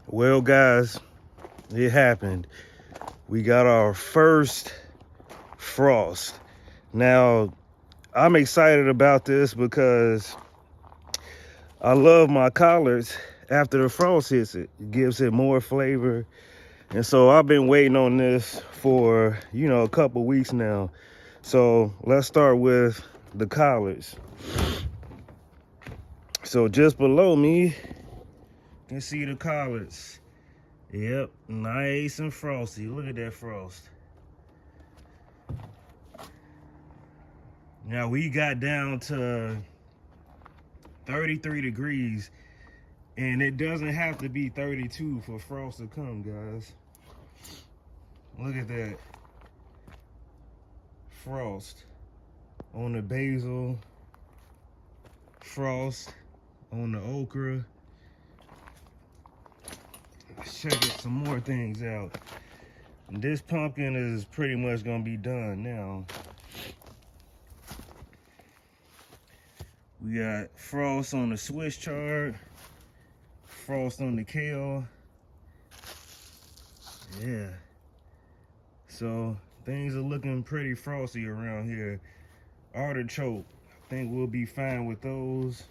Well, guys, it happened. We got our first frost. Now, I'm excited about this because I love my collards. After the frost hits it, it gives it more flavor. And so I've been waiting on this for, a couple weeks now. So let's start with the collards. So just below me, you can see the collards. Yep, nice and frosty. Look at that frost. Now we got down to 33 degrees, and it doesn't have to be 32 for frost to come, guys. Look at that. Frost on the basil, frost on the okra. Let's check some more things out. And this pumpkin is pretty much gonna be done now. We got frost on the Swiss chard, frost on the kale. Yeah. So things are looking pretty frosty around here. Artichoke, I think we'll be fine with those.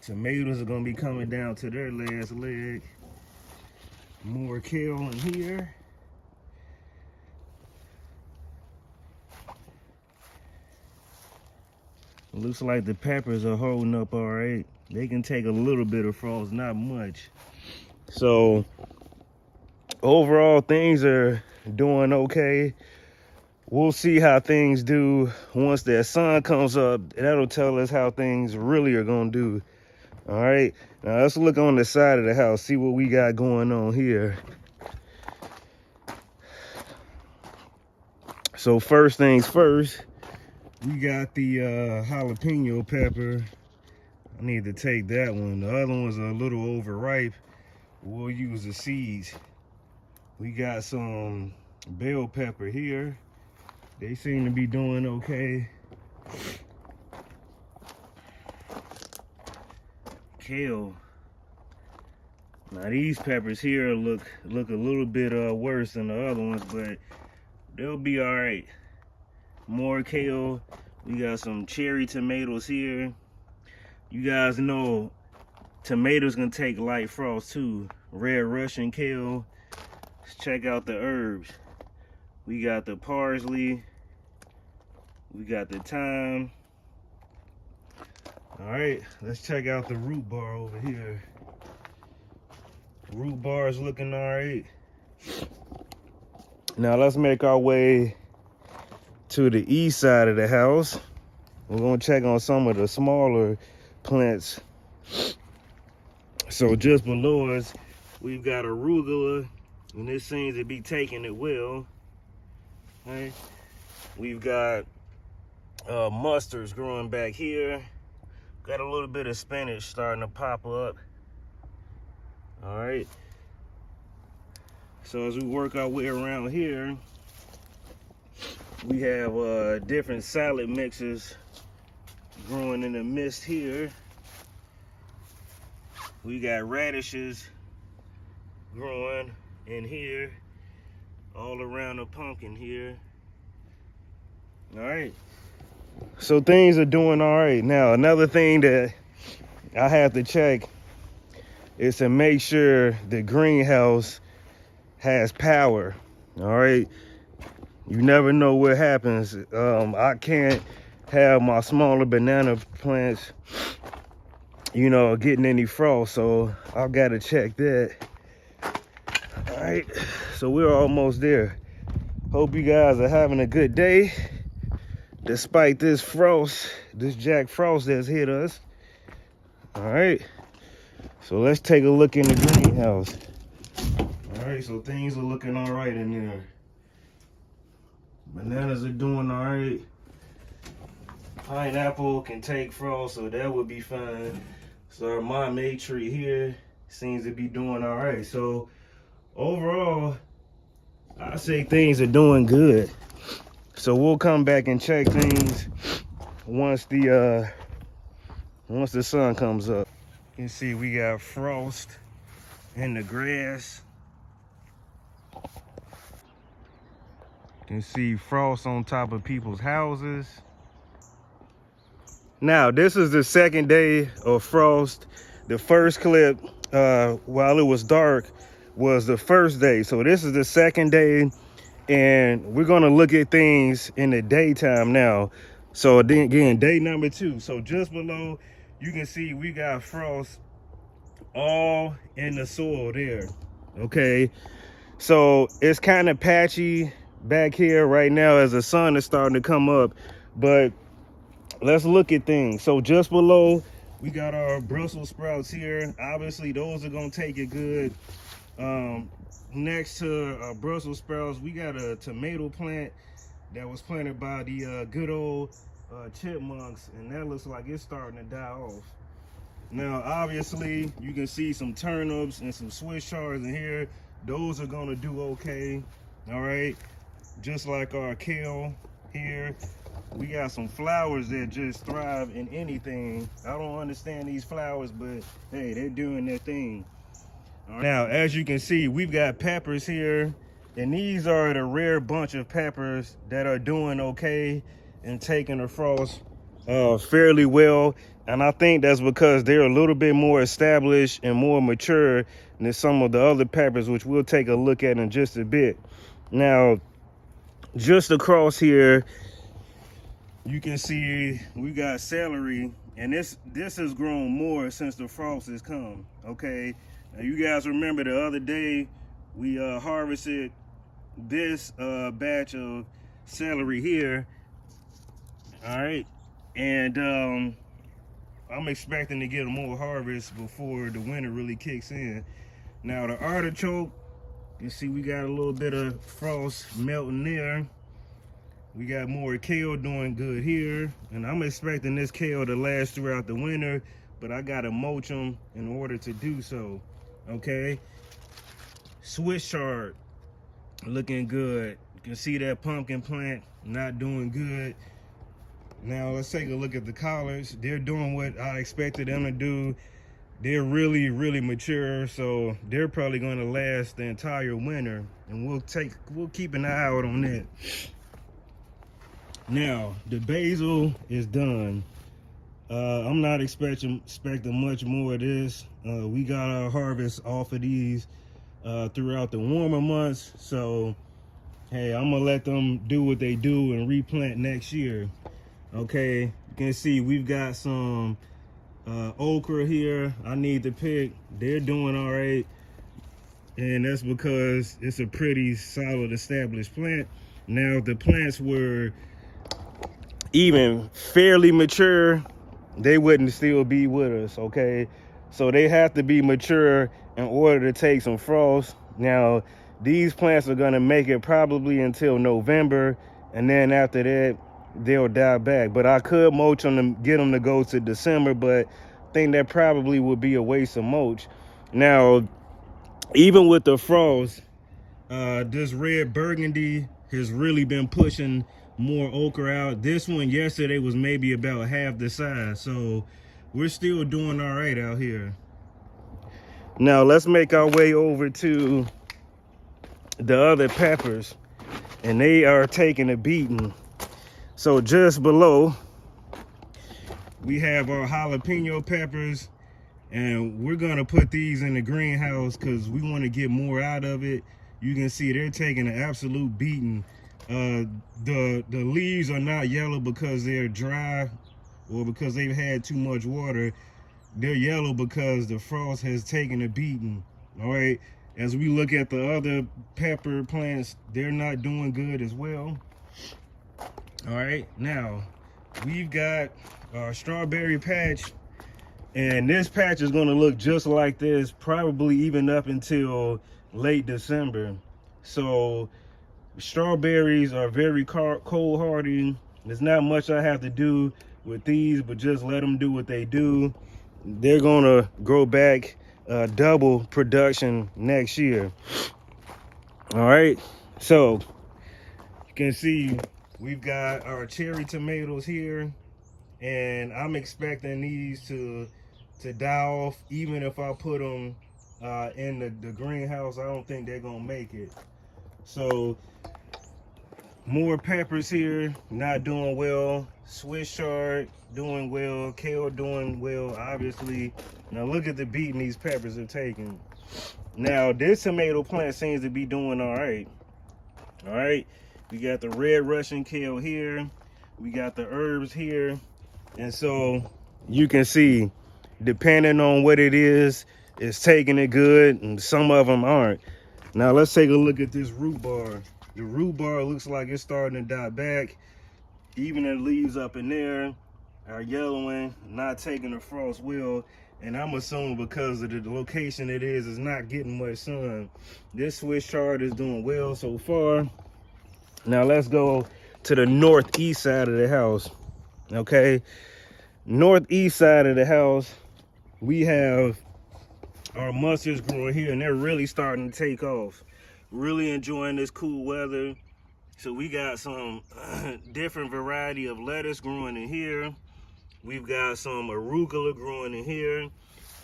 Tomatoes are gonna be coming down to their last leg. More kale in here. Looks like the peppers are holding up all right. They can take a little bit of frost, not much. So overall, things are doing okay. We'll see how things do once that sun comes up. That'll tell us how things really are gonna do. All right, now let's look on the side of the house, see what we got going on here. So first things first, we got the jalapeno pepper. I need to take that one. The other one's a little overripe. We'll use the seeds. We got some bell pepper here. They seem to be doing okay. Kale. Now these peppers here look a little bit worse than the other ones, but they'll be all right. More kale. We got some cherry tomatoes here. You guys know tomatoes can take light frost too. Red Russian kale. Let's check out the herbs. We got the parsley. We got the thyme. All right, let's check out the rhubarb over here. Rhubarb's looking all right. Now let's make our way to the east side of the house. We're gonna check on some of the smaller plants. So just below us, we've got arugula, and this seems to be taking it well. Okay. We've got mustards growing back here. Got a little bit of spinach starting to pop up. All right. So as we work our way around here, we have different salad mixes growing in the midst here. We got radishes growing in here, all around the pumpkin here. All right. So things are doing all right. Now, another thing that I have to check is to make sure the greenhouse has power. All right. You never know what happens. I can't have my smaller banana plants, getting any frost. So I've got to check that. All right. So we're almost there. Hope you guys are having a good day. Despite this frost, this Jack Frost that's hit us. All right, so let's take a look in the greenhouse. All right, so things are looking all right in there. Bananas are doing all right. Pineapple can take frost, so that would be fine. So our monterey tree here seems to be doing all right. So overall, I say things are doing good. So we'll come back and check things once the sun comes up. You can see we got frost in the grass. You can see frost on top of people's houses. Now, this is the second day of frost. The first clip, while it was dark, was the first day. So this is the second day, and we're gonna look at things in the daytime now. So then again, day number 2. So just below, you can see we got frost all in the soil there. Okay, so it's kind of patchy back here right now as the sun is starting to come up, but let's look at things. So just below, we got our Brussels sprouts here. Obviously, those are gonna take it good. Next to Brussels sprouts, we got a tomato plant that was planted by the good old chipmunks, and that looks like it's starting to die off. Now, obviously, you can see some turnips and some Swiss chards in here. Those are gonna do okay, all right? Just like our kale here. We got some flowers that just thrive in anything. I don't understand these flowers, but hey, they're doing their thing. Right. Now, as you can see, we've got peppers here, and these are the rare bunch of peppers that are doing okay and taking the frost fairly well. And I think that's because they're a little bit more established and more mature than some of the other peppers, which we'll take a look at in just a bit. Now, just across here, you can see we got celery, and this has grown more since the frost has come. Okay, now you guys remember the other day we harvested this batch of celery here. All right, and I'm expecting to get more harvest before the winter really kicks in. Now the artichoke, you see we got a little bit of frost melting there. We got more kale doing good here, and I'm expecting this kale to last throughout the winter, but I gotta mulch them in order to do so. Okay, Swiss chard looking good. You can see that pumpkin plant not doing good. Now let's take a look at the collards. They're doing what I expected them to do. They're really, really mature, so they're probably going to last the entire winter, and we'll keep an eye out on that. Now the basil is done. I'm not expecting much more of this. We got our harvest off of these throughout the warmer months, so hey, I'm gonna let them do what they do and replant next year. Okay, you can see we've got some okra here I need to pick. They're doing all right, and that's because it's a pretty solid established plant. Now if the plants were even fairly mature, they wouldn't still be with us. Okay, so they have to be mature in order to take some frost. Now these plants are going to make it probably until November, and then after that they'll die back. But I could mulch them to get them to go to December, but I think that probably would be a waste of mulch. Now even with the frost, this red burgundy has really been pushing more okra out. This one yesterday was maybe about half the size, so we're still doing all right out here. Now let's make our way over to the other peppers, and they are taking a beating. So just below, we have our jalapeno peppers, and we're gonna put these in the greenhouse because we want to get more out of it. You can see they're taking an absolute beating. The leaves are not yellow because they're dry or because they've had too much water. They're yellow because the frost has taken a beating. All right, as we look at the other pepper plants, they're not doing good as well. All right, now we've got our strawberry patch, and this patch is going to look just like this probably even up until late December. So strawberries are very cold hardy. There's not much I have to do with these, but just let them do what they do. They're gonna grow back double production next year. All right, so you can see we've got our cherry tomatoes here, and I'm expecting these to to die off. Even if I put them in the greenhouse, I don't think they're gonna make it. So more peppers here, not doing well. Swiss chard doing well. Kale doing well, obviously. Now look at the beating these peppers are taking. Now this tomato plant seems to be doing all right. All right, we got the red Russian kale here. We got the herbs here. And so you can see, depending on what it is, it's taking it good, and some of them aren't. Now let's take a look at this rhubarb. The rhubarb looks like it's starting to die back. Even the leaves up in there are yellowing, not taking the frost well. And I'm assuming because of the location it is not getting much sun. This Swiss chard is doing well so far. Now let's go to the northeast side of the house. Okay, northeast side of the house, we have our mustards growing here, and they're really starting to take off. Really enjoying this cool weather. So we got some different variety of lettuce growing in here. We've got some arugula growing in here,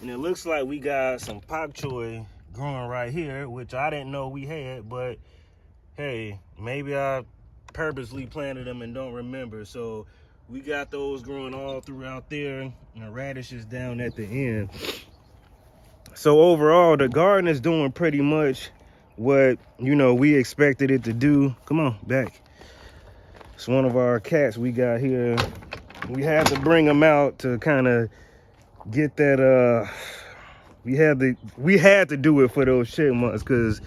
and it looks like we got some pak choi growing right here, which I didn't know we had, but hey, maybe I purposely planted them and don't remember. So we got those growing all throughout there, and the radishes down at the end. So overall, the garden is doing pretty much what, you know, we expected it to do. Come on, back. It's one of our cats we got here. We had to bring them out to kind of get that, we had to do it for those chipmunks, because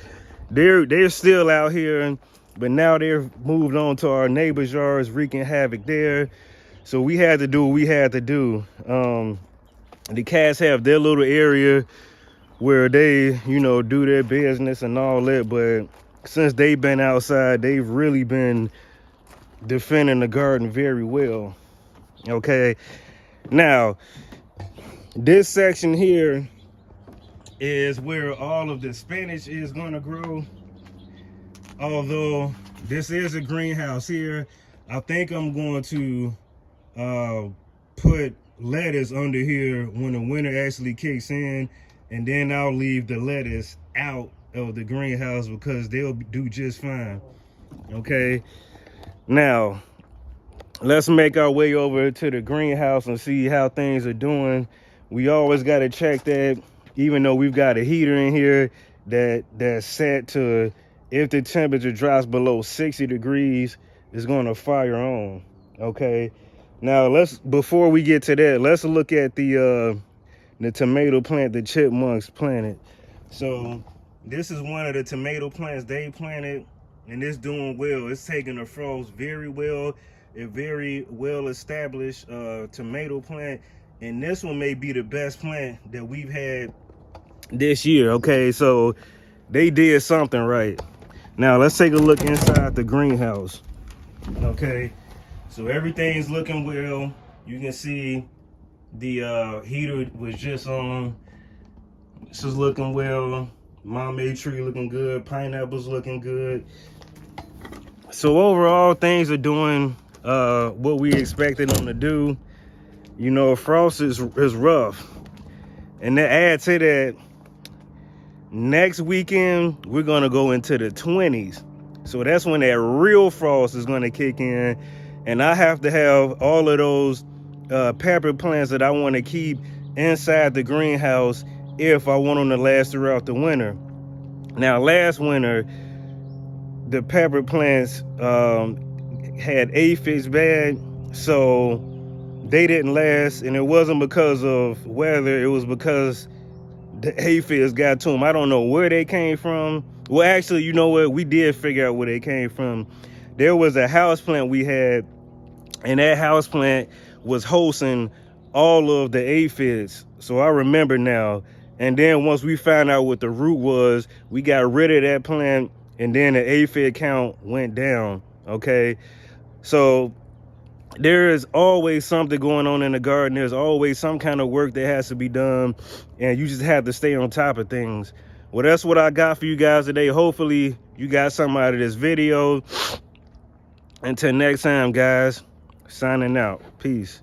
they're still out here, but now they're moved on to our neighbors' yards, wreaking havoc there. So we had to do what we had to do. The cats have their little area where they, you know, do their business and all that, but since they've been outside, they've really been defending the garden very well. Okay, now this section here is where all of the spinach is going to grow. Although this is a greenhouse here, I think I'm going to put lettuce under here when the winter actually kicks in, and then I'll leave the lettuce out of the greenhouse because they'll do just fine. Okay, now let's make our way over to the greenhouse and see how things are doing. We always got to check that, even though we've got a heater in here that's set to, if the temperature drops below 60 degrees, it's going to fire on. Okay, now before we get to that, let's look at the tomato plant the chipmunks planted. So this is one of the tomato plants they planted, and it's doing well. It's taking the frost very well. A very well established tomato plant, and this one may be the best plant that we've had this year. Okay, so they did something right. Now let's take a look inside the greenhouse. Okay, so everything's looking well. You can see the heater was just on. This is looking well. Mamey tree looking good. Pineapples looking good. So overall, things are doing what we expected them to do. You know, frost is rough. And to add to that, next weekend, we're going to go into the 20s. So that's when that real frost is going to kick in. And I have to have all of those pepper plants that I want to keep inside the greenhouse if I want them to last throughout the winter. Now, last winter, the pepper plants had aphids bad, so they didn't last. And it wasn't because of weather, it was because the aphids got to them. I don't know where they came from. Well, actually, you know what? We did figure out where they came from. There was a houseplant we had, and that houseplant was hosting all of the aphids. So I remember now. And then once we found out what the root was, we got rid of that plant, and then the aphid count went down. Okay, so there is always something going on in the garden. There's always some kind of work that has to be done, and you just have to stay on top of things. Well, that's what I got for you guys today. Hopefully you got something out of this video. Until next time, guys, signing out. Peace.